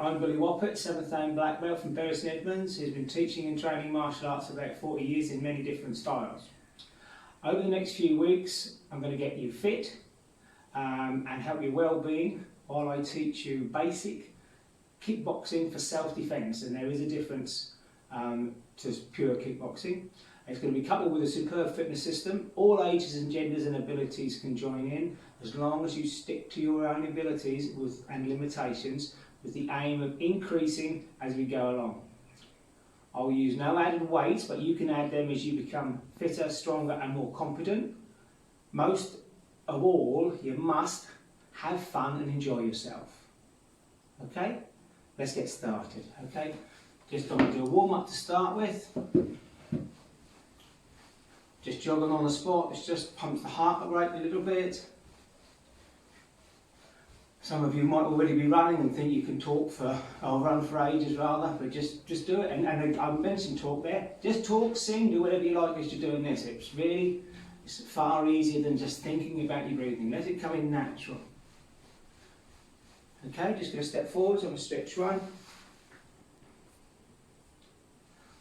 I'm Billy Wappett, 7th Dan black belt from Bury St Edmunds, who's been teaching and training martial arts for about 40 years in many different styles. Over the next few weeks, I'm going to get you fit and help your well-being while I teach you basic kickboxing for self-defense, and there is a difference to pure kickboxing. It's going to be coupled with a superb fitness system. All ages and genders and abilities can join in, as long as you stick to your own abilities and limitations, with the aim of increasing as we go along. I'll use no added weights, but you can add them as you become fitter, stronger and more confident. Most of all, you must have fun and enjoy yourself. Okay? Let's get started. Okay? Just going to do a warm-up to start with. Just jogging on the spot, it just pumps the heart rate a little bit. Some of you might already be running and think you can talk for, or run for ages rather, but just do it. And I mentioned talk there. Just talk, sing, do whatever you like as you're doing this. It's far easier than just thinking about your breathing. Let it come in natural. Okay, just going to step forwards on a stretch run. I'm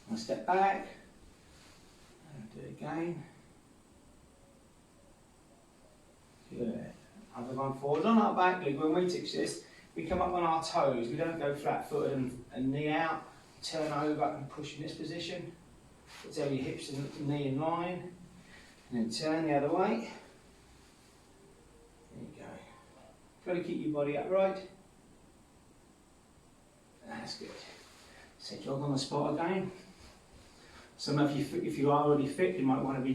going to step back. Do it again. Good. Other one forward on our back leg. When we teach this, we come up on our toes. We don't go flat-footed and knee out. Turn over and push in this position. Tell your hips and knee in line. And then turn the other way. There you go. Got to keep your body upright. That's good. So jog on the spot again. Some of you, if you are already fit, you might want to be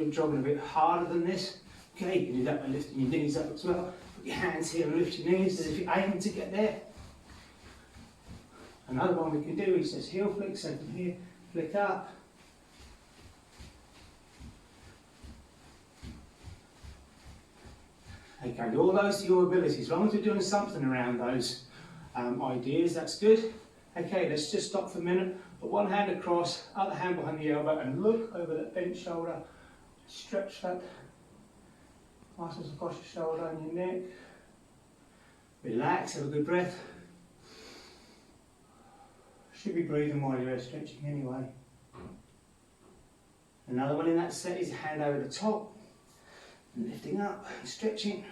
jogging a bit harder than this. Okay, you can do that by lifting your knees up as well. Put your hands here and lift your knees as if you're aiming to get there. Another one we can do is just heel flick, so from here, flick up. Okay, all those are your abilities. As long as we're doing something around those ideas, that's good. Okay, let's just stop for a minute. Put one hand across, other hand behind the elbow, and look over that bent shoulder. Stretch that muscles across your shoulder and your neck. Relax, have a good breath. Should be breathing while you're stretching anyway. Another one in that set is hand over the top, and lifting up and stretching.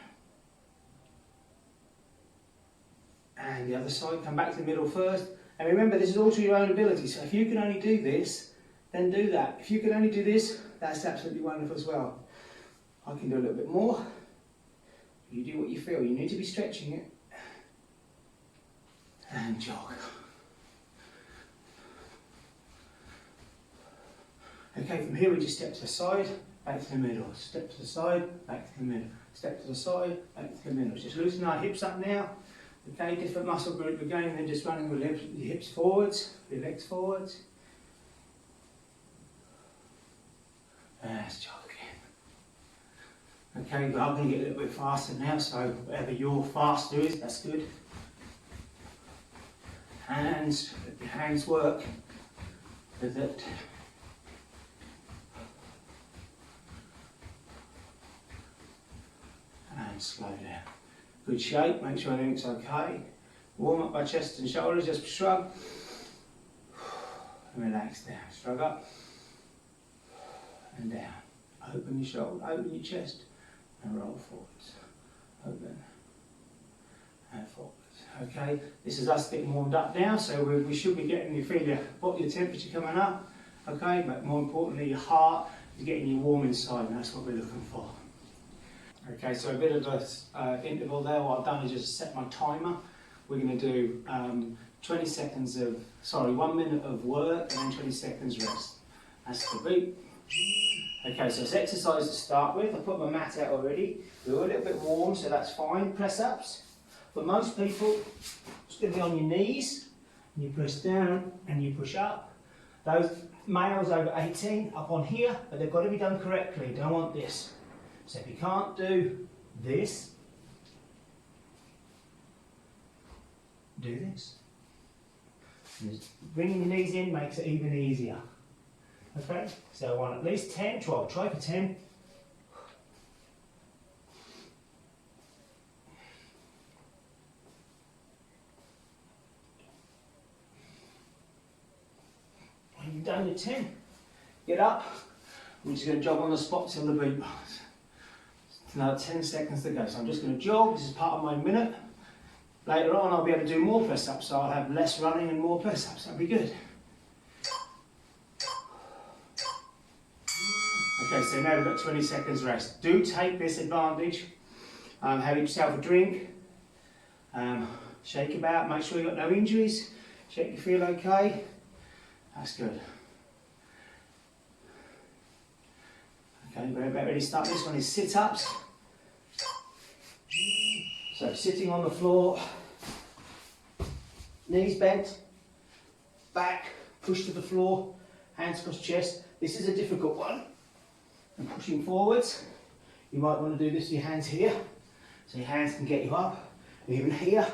And the other side, come back to the middle first. And remember, this is all to your own ability, so if you can only do this, then do that. If you can only do this, that's absolutely wonderful as well. I can do a little bit more. You do what you feel. You need to be stretching it. And jog. Okay, from here we just step to the side, back to the middle. Step to the side, back to the middle. Step to the side, back to the middle. Just loosen our hips up now. Okay, different muscle group again, and then just running with your hips forwards, your legs forwards. And let's jog again. Okay, but I'm going to get a little bit faster now, so whatever your faster is, that's good. Hands, let your hands work with it. And slow down. Good shape, make sure everything's okay. Warm up my chest and shoulders, just shrug. And relax down. Shrug up and down. Open your shoulder, open your chest and roll forwards. Open and forwards. Okay, this is us getting warmed up now, so we should be getting, you feel your body temperature coming up. Okay, but more importantly, your heart is getting you warm inside, and that's what we're looking for. Okay, so a bit of an interval there. What I've done is just set my timer. We're going to do 1 minute of work and then 20 seconds rest. That's the beat. Okay, so it's exercise to start with. I put my mat out already. We're a little bit warm, so that's fine. Press ups. For most people, it's going to be on your knees. You press down and you push up. Those males over 18 up on here, but they've got to be done correctly. You don't want this. So if you can't do this, do this. And bringing your knees in makes it even easier. Okay, so I want at least 10, 12, try for 10. done your 10. Get up. I'm just going to jog on the spot till the beat. Another 10 seconds to go. So I'm just going to jog. This is part of my minute. Later on I'll be able to do more press-ups, so I'll have less running and more press-ups. That'll be good. Okay, so now we've got 20 seconds rest. Do take this advantage. Have yourself a drink. Shake about. Make sure you've got no injuries. Check you feel okay. That's good. Okay, we're about ready to start. This one is sit-ups. So sitting on the floor, knees bent, back, push to the floor, hands across chest. This is a difficult one. And pushing forwards, you might want to do this with your hands here, so your hands can get you up, and even here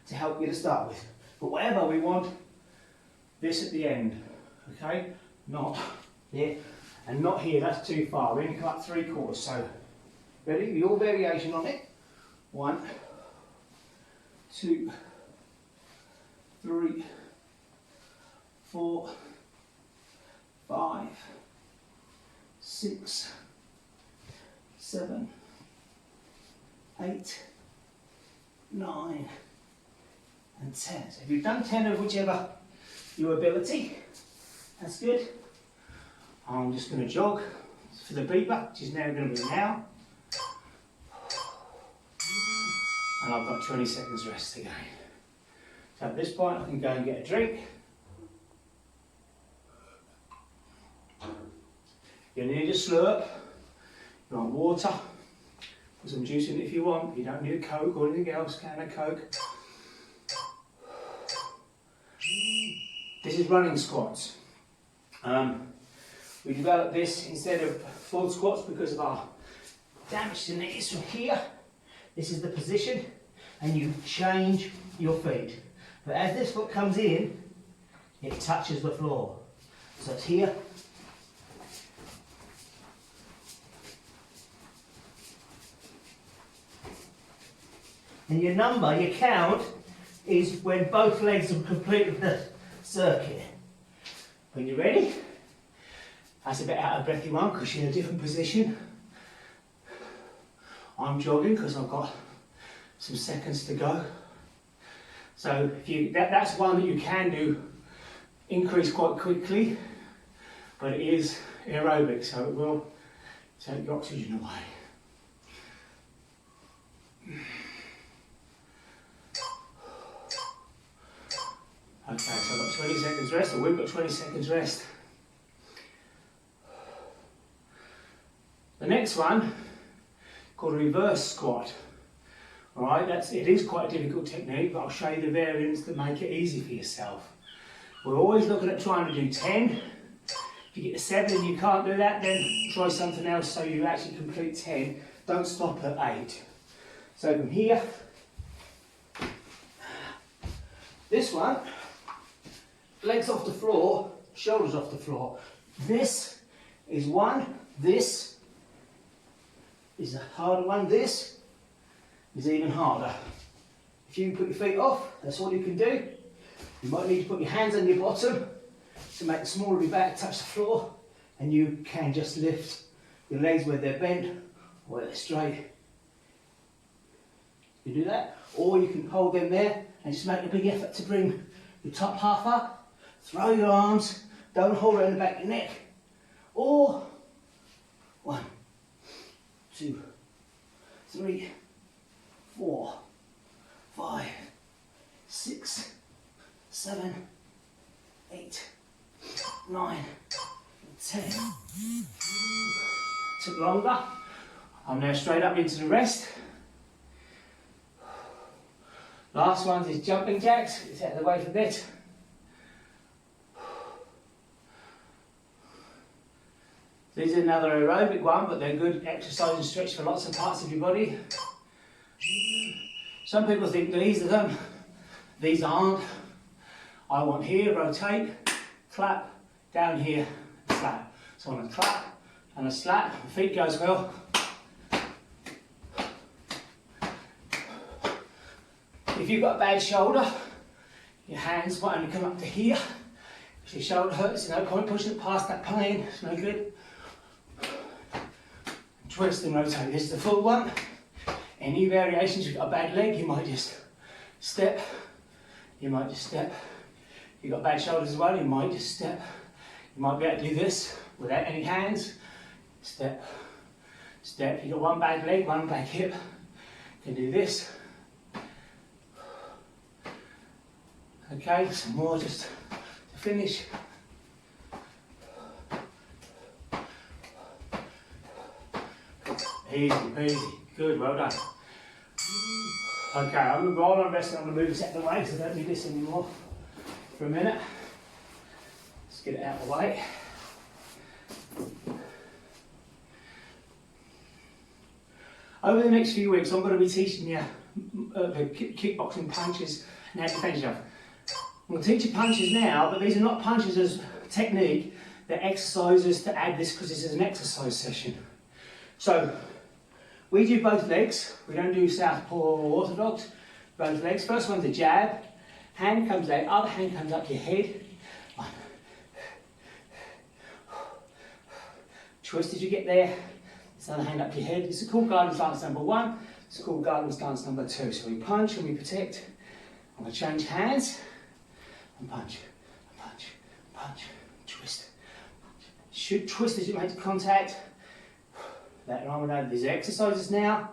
to help you to start with. But whatever we want, this at the end, okay? Not here, and not here, that's too far. We're going to come up 3/4, so ready? Your variation on it. 1, 2, 3, 4, 5, 6, 7, 8, 9, and 10. So if you've done 10 of whichever your ability, that's good. I'm just going to jog for the beeper, which is now going to be now. And I've got 20 seconds rest again. So at this point I can go and get a drink. You need a slurp, you want water, put some juice in it if you want. You don't need a Coke or anything else, can of Coke. This is running squats. We developed this instead of full squats because of our damage to knees from here. This is the position, and you change your feet. But as this foot comes in, it touches the floor. So it's here. And your number, your count, is when both legs have completed the circuit. When you're ready, that's a bit out of breathy one because you're in a different position. I'm jogging because I've got some seconds to go. So if you, that's one that you can do, increase quite quickly, but it is aerobic, so it will take the oxygen away. Okay, so I've got 20 seconds rest, or we've got 20 seconds rest. The next one, called a reverse squat. Alright, it is quite a difficult technique, but I'll show you the variants that make it easy for yourself. We're always looking at trying to do 10. If you get to 7 and you can't do that, then try something else so you actually complete 10. Don't stop at 8. So from here, this one, legs off the floor, shoulders off the floor. This is one, this is a harder one, this is even harder. If you put your feet off, that's all you can do. You might need to put your hands on your bottom to make the small of your back touch the floor, and you can just lift your legs where they're bent or where they're straight. You do that, or you can hold them there and just make a big effort to bring your top half up, throw your arms, don't hold around the back of your neck, or 1, 2, 3, 4, 5, 6, 7, 8, 9, 10. Took longer. I'm now straight up into the rest. Last one is jumping jacks. It's out of the way for a bit. These are another aerobic one, but they're good exercise and stretch for lots of parts of your body. Some people think these are them. These aren't. I want here, rotate, clap, down here, slap. So I want to clap and a slap. My feet go as well. If you've got a bad shoulder, your hands might only come up to here. If your shoulder hurts, no point pushing it past that pain, it's no good. Twist and rotate, this is the full one. Any variations, you've got a bad leg, you might just step, you might just step. You've got bad shoulders as well, you might just step. You might be able to do this without any hands. Step, step. You've got one bad leg, one bad hip. You can do this. Okay, some more just to finish. Easy peasy. Good, well done. Okay, I'm going to roll on rest and I'm going to move this out of the way because I don't need this anymore for a minute. Let's get it out of the way. Over the next few weeks, I'm going to be teaching you the kickboxing punches and how to defend yourself. I'm going to teach you punches now, but these are not punches as technique, they're exercises to add this because this is an exercise session. So, we do both legs, we don't do southpaw or orthodox, both legs. First one's a jab, hand comes out, other hand comes up to your head. One. Twist as you get there, this other hand up to your head. This is called guidance stance number 1, this is called guidance stance number 2. So we punch and we protect. I'm going to change hands, and punch, punch, punch, twist. Should twist as you make contact. That arm and over. These are exercises now,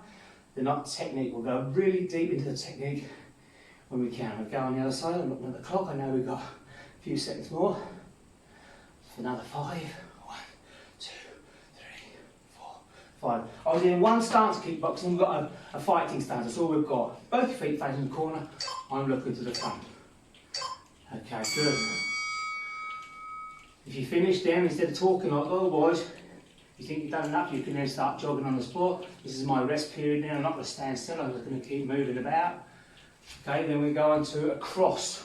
they're not technique. We'll go really deep into the technique when we can. We'll go on the other side. I'm looking at the clock, I know we've got a few seconds more. For another 5. 1, 2, 3, 4, 5. I was in one stance kickboxing, we've got a fighting stance, that's all we've got. Both your feet facing the corner, I'm looking to the front. Okay, good. If you finish then, instead of talking like, oh boys, you think you've done enough, you can then start jogging on the spot. This is my rest period now, I'm not going to stand still, I'm just going to keep moving about. Okay, then we go on to a cross.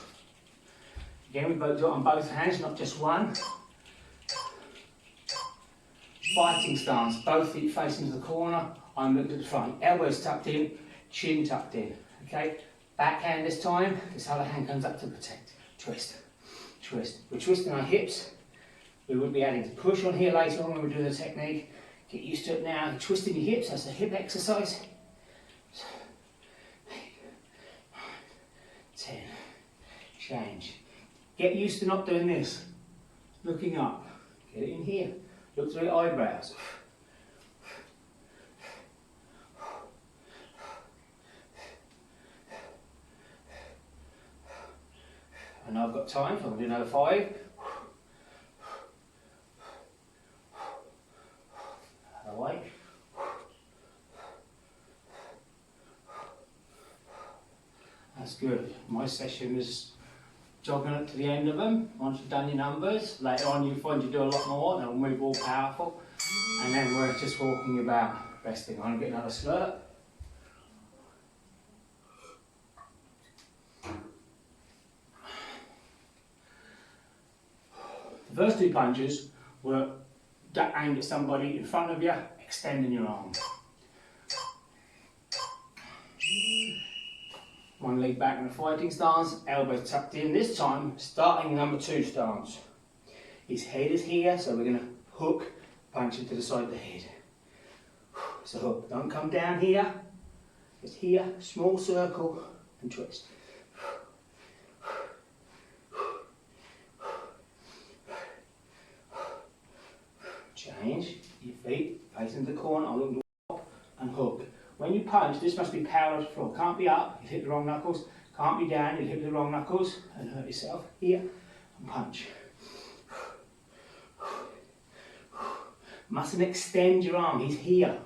Again, we both do it on both hands, not just one. Fighting stance, both feet facing to the corner, I'm looking at the front. Elbows tucked in, chin tucked in. Okay, back hand this time, this other hand comes up to protect. Twist, twist. We're twisting our hips. We would be adding to push on here later on when we do the technique. Get used to it now. You're twisting your hips, that's a hip exercise. 8, 9, 10. Change. Get used to not doing this. Looking up. Get it in here. Look through your eyebrows. And I've got time, so I'm going to do another 5. Other way. That's good. My session is jogging up to the end of them. Once you've done your numbers, later on you find you do a lot more, then we'll move all powerful. And then we're just walking about, resting. I'm going to get another slurp. The first 2 punches were aimed at somebody in front of you, extending your arm. One leg back in a fighting stance, elbows tucked in. This time, starting number 2 stance. His head is here, so we're going to hook, punch him to the side of the head. So hook, don't come down here, just here, small circle, and twist. Change, your feet facing the corner, I'm looking to top and hook. When you punch, this must be parallel to the floor. Can't be up, you'll hit the wrong knuckles. Can't be down, you'll hit the wrong knuckles and hurt yourself. Here, and punch. Mustn't extend your arm, he's here.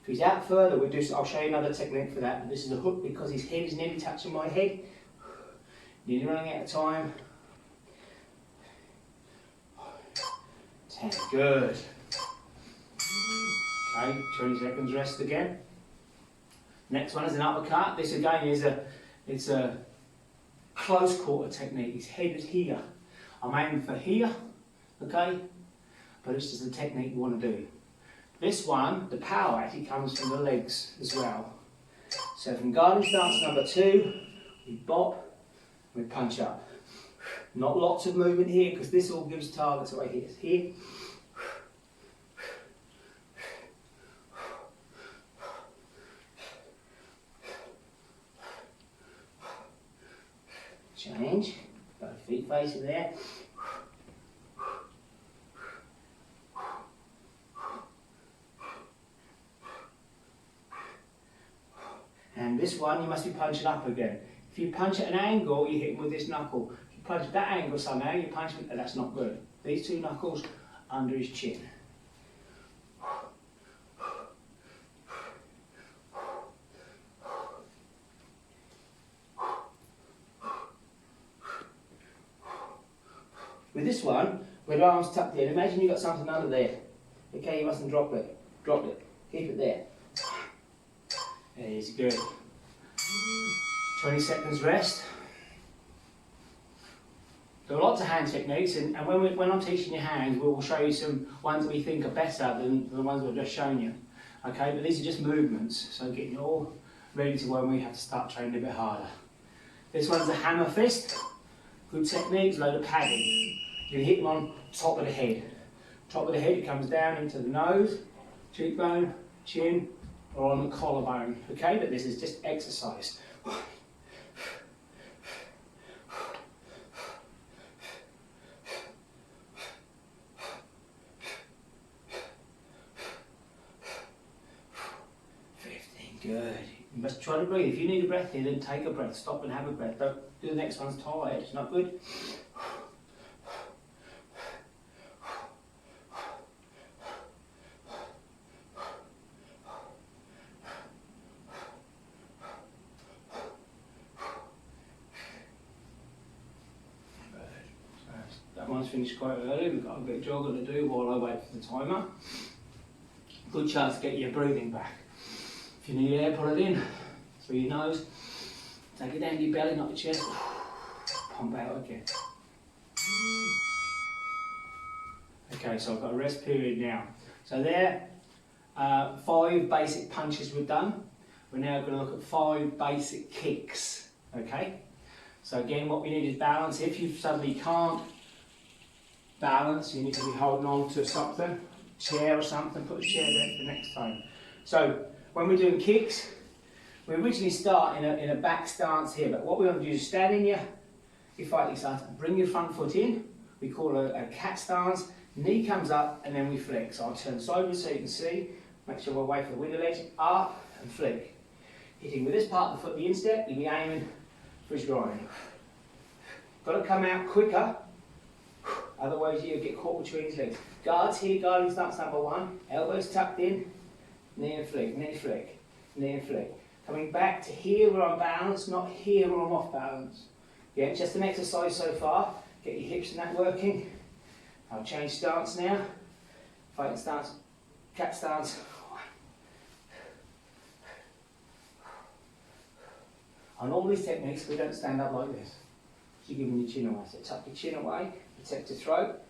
If he's out further, I'll show you another technique for that. But this is a hook because his head is nearly touching my head. Nearly running out of time. 10, good. Okay, 20 seconds rest again. Next one is an uppercut. This again is a close quarter technique. His head is here. I'm aiming for here, okay? But it's just a technique we want to do. This one, the power actually comes from the legs as well. So from guiding stance number 2, we bop, we punch up. Not lots of movement here, because this all gives targets away here. Here. Change. Both feet facing there. And this one, you must be punching up again. If you punch at an angle, you hit him with this knuckle. If you punch at that angle somehow, you punch him, and that's not good. These two knuckles under his chin. With this one, with arms tucked in, imagine you've got something under there. Okay, you mustn't drop it. Drop it. Keep it there. There is good. 20 seconds rest. There are lots of hand techniques, and when I'm teaching you hands, we will show you some ones that we think are better than the ones we've just shown you. Okay, but these are just movements, so getting you all ready to when we have to start training a bit harder. This one's a hammer fist. Good techniques, load of padding. You hit them on top of the head. Top of the head, it comes down into the nose, cheekbone, chin, or on the collarbone. Okay, but this is just exercise. Good. You must try to breathe. If you need a breath here, then take a breath. Stop and have a breath. Don't do the next one's tired. It's not good. That one's finished quite early. We've got a bit of jogging to do while I wait for the timer. Good chance to get your breathing back. If you need air, put it in through your nose. Take it down to your belly, not your chest. Pump out again. Okay, so I've got a rest period now. So there, 5 basic punches we've done. We're now going to look at 5 basic kicks. Okay. So again, what we need is balance. If you suddenly can't balance, you need to be holding on to something, chair or something. Put a chair there for next time. So when we're doing kicks, we originally start in a back stance here, but what we want to do is stand in your fighting stance, bring your front foot in. We call it a cat stance. Knee comes up and then we flick. So I'll turn sideways so you can see. Make sure we're away from the window ledge. Up and flick. Hitting with this part of the foot, the instep, you'll be aiming for his groin. Got to come out quicker, otherwise you'll get caught between his legs. Guards here, guarding stance number 1. Elbows tucked in. Knee and flick, knee flick, knee and flick. Coming back to here where I'm balanced, not here where I'm off balance. Yeah, just an exercise so far. Get your hips and that working. I'll change stance now. Fighting stance, cat stance. On all these techniques, we don't stand up like this. You're giving your chin away. So tuck your chin away, protect your throat.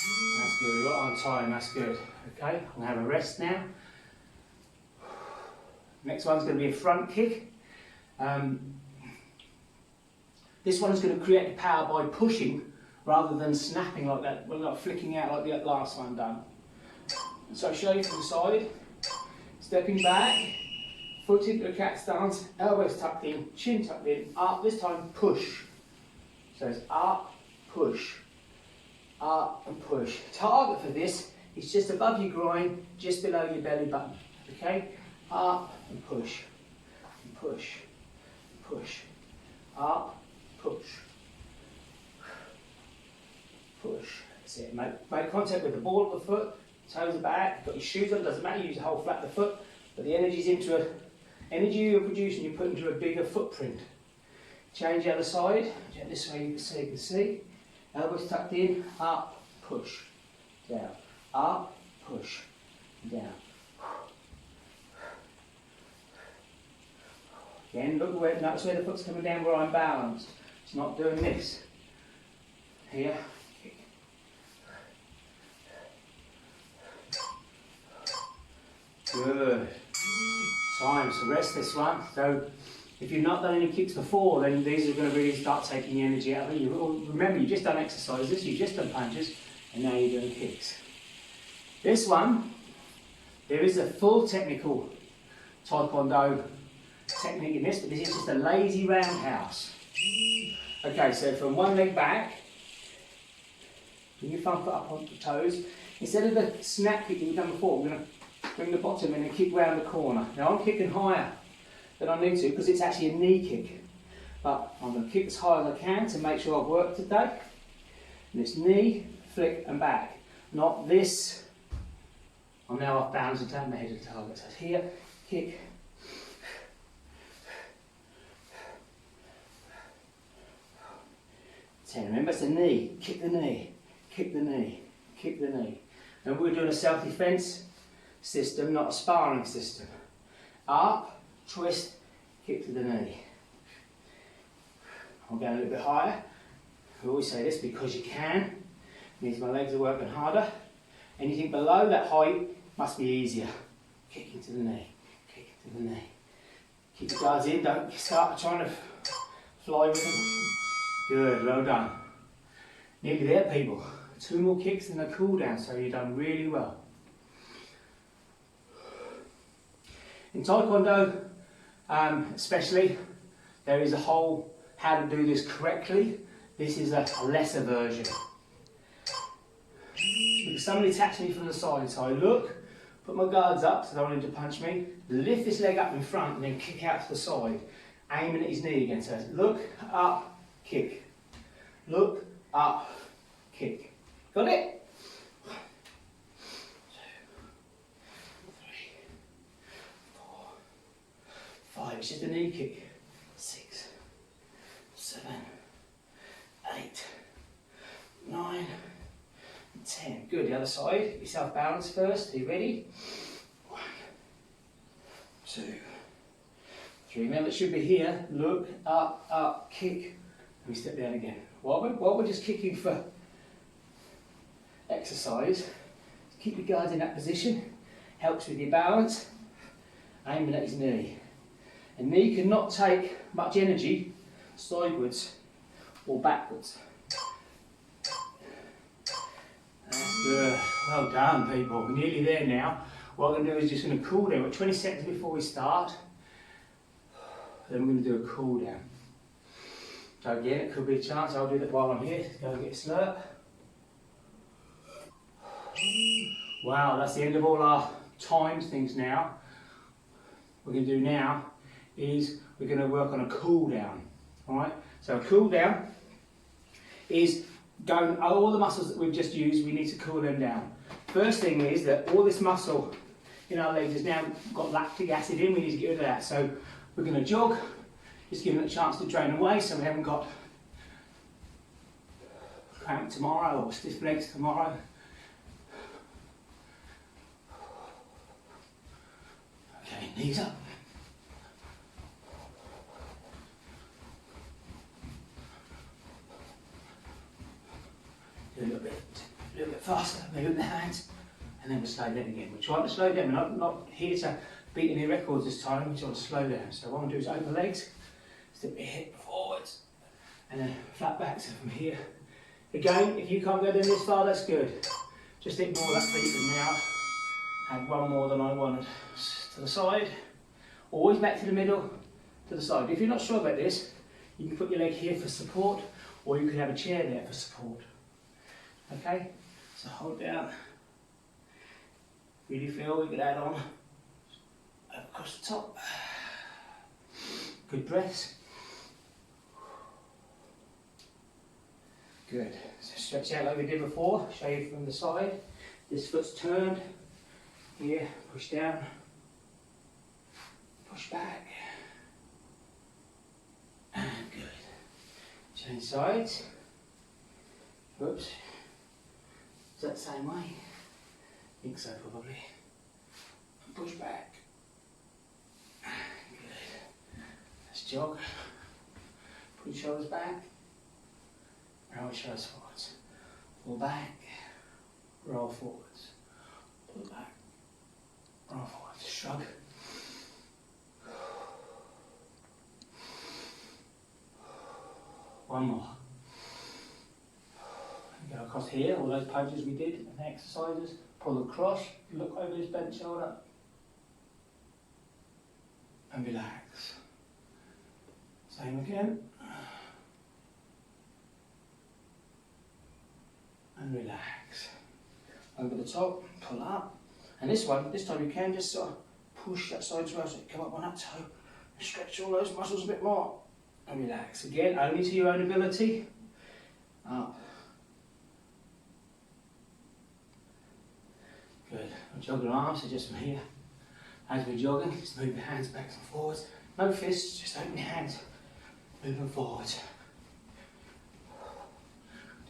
That's good, right on time, that's good. Okay, I'm going to have a rest now. Next one's going to be a front kick. This one's going to create the power by pushing rather than snapping like that. We're not flicking out like the last one done. So I'll show you from the side. Stepping back, foot into a cat stance, elbows tucked in, chin tucked in, up, this time push. So it's up, push. Up and push. Target for this is just above your groin, just below your belly button. Okay? Up and push. And push. Push. Up, push. Push. That's it. Make contact with the ball of the foot, toes are back, got your shoes on, doesn't matter, use the whole flat of the foot, but the energy you're producing, you put into a bigger footprint. Change the other side, this way so you can see. Elbows tucked in, up, push, down, up, push, down. Again, look where, notice where the foot's coming down where I'm balanced. It's not doing this. Here, kick. Good. Time to rest this one. So If you've not done any kicks before, then these are going to really start taking the energy out of you. Remember, you've just done exercises, you've just done punches, and now you're doing kicks. This one, there is a full technical Taekwondo technique in this, but this is just a lazy roundhouse. Okay, so from one leg back, bring your front foot up onto the toes. Instead of the snap kick that we've done before, we're going to bring the bottom in and kick round the corner. Now I'm kicking higher than I need to because it's actually a knee kick. But I'm going to kick as high as I can to make sure I've worked today. And it's knee, flick and back. Not this. I'm now off balance and turn my head to the target. So it's here, kick. 10. Remember, it's the knee. Kick the knee. Kick the knee. Kick the knee. And we're doing a self-defense system, not a sparring system. Up, twist, kick to the knee. I'm going a little bit higher. I always say this because you can. Means my legs are working harder. Anything below that height must be easier. Kick into the knee. Kick into the knee. Keep your guards in. Don't start trying to fly with them. Good, well done. Nearly there, people. 2 more kicks and a cool down, so you've done really well. In Taekwondo, especially, there is a whole how to do this correctly. This is a lesser version. Because somebody attacks me from the side, so I look, put my guards up so I don't want him to punch me, lift this leg up in front and then kick out to the side, aiming at his knee again. So look, up, kick. Look, up, kick. Got it? 1, 2, 3, 4, 5. It's just a knee kick. 6, 7, 8, 9, 10. Good. The other side. Get yourself balanced first. Are you ready? 1, 2, 3. Remember, it should be here. Look, up, kick. And we step down again. While we're just kicking for exercise, keep your guards in that position. Helps with your balance. Aiming at his knee. A knee cannot take much energy sideways or backwards. That's good. Well done, people. We're nearly there now. What I'm going to do is just going to cool down. We're 20 seconds before we start. Then we're going to do a cool down. So again, it could be a chance. I'll do that while I'm here. Go and get a slurp. Wow, that's the end of all our timed things now. What we're going to do now is we're going to work on a cool down. Alright? So a cool down is going, all the muscles that we've just used, we need to cool them down. First thing is that all this muscle in our legs has now got lactic acid in, we need to get rid of that. So we're going to jog, just giving it a chance to drain away so we haven't got cramp tomorrow or stiff legs tomorrow. Okay, knees up. Do a little bit faster, moving the hands, and then we'll slow down again. We're trying to slow down. We're not here to beat any records this time. We're trying to slow down. So what I'm going to do is open the legs, step your hip forwards, and then flat back. So from here, again, if you can't go down this far, that's good. Just ignore that feet for now. Add one more than I wanted. To the side, always back to the middle, to the side. If you're not sure about this, you can put your leg here for support, or you could have a chair there for support. Okay, so hold down. Really feel we could add on across the top. Good breaths. Good. So stretch out like we did before. Show you from the side. This foot's turned. Here, push down. Push back. And good. Change sides. Oops. Is that the same way? I think so, probably. And push back. Good. Let's jog. Put your shoulders back. Roll your shoulders forwards. Pull back. Roll forwards. Pull back. Roll forwards. Shrug. One more. Go across here, all those punches we did and exercises. Pull across, look over this bent shoulder. And relax. Same again. And relax. Over the top, pull up. And this time you can just sort of push that side as well, so you come up on that toe and stretch all those muscles a bit more. And relax. Again, only to your own ability. Up. Good. I'm jogging arms, so just from here. As we're jogging, just move your hands back and forwards. No fists, just open your hands. Move them forwards.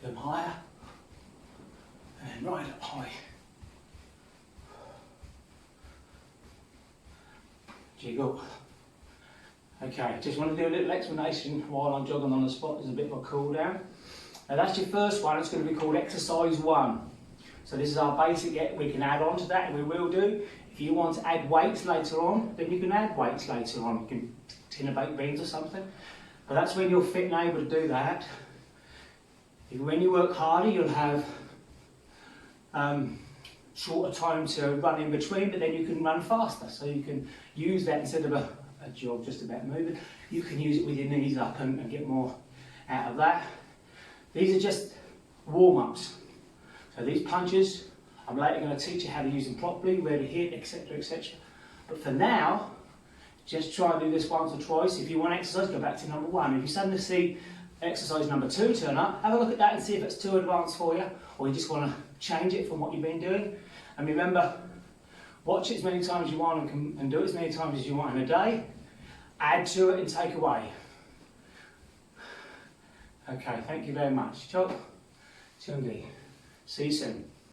Do them higher. And then right up high. Jiggle. Okay, just want to do a little explanation while I'm jogging on the spot. There's a bit of a cool down. Now that's your first one. It's going to be called exercise 1. So this is our basic. We can add on to that, and we will do. If you want to add weights later on, then you can add weights later on. You can tin of baked beans or something. But that's when you're fit and able to do that. When you work harder, you'll have shorter time to run in between, but then you can run faster. So you can use that instead of a jog just about moving. You can use it with your knees up and get more out of that. These are just warm-ups. So these punches, I'm later going to teach you how to use them properly, where to hit, etc, etc. But for now, just try and do this once or twice. If you want exercise, go back to number 1. If you suddenly see exercise number 2 turn up, have a look at that and see if it's too advanced for you, or you just want to change it from what you've been doing. And remember, watch it as many times as you want and do it as many times as you want in a day. Add to it and take away. Okay, thank you very much. Chop, Chungi. See you soon.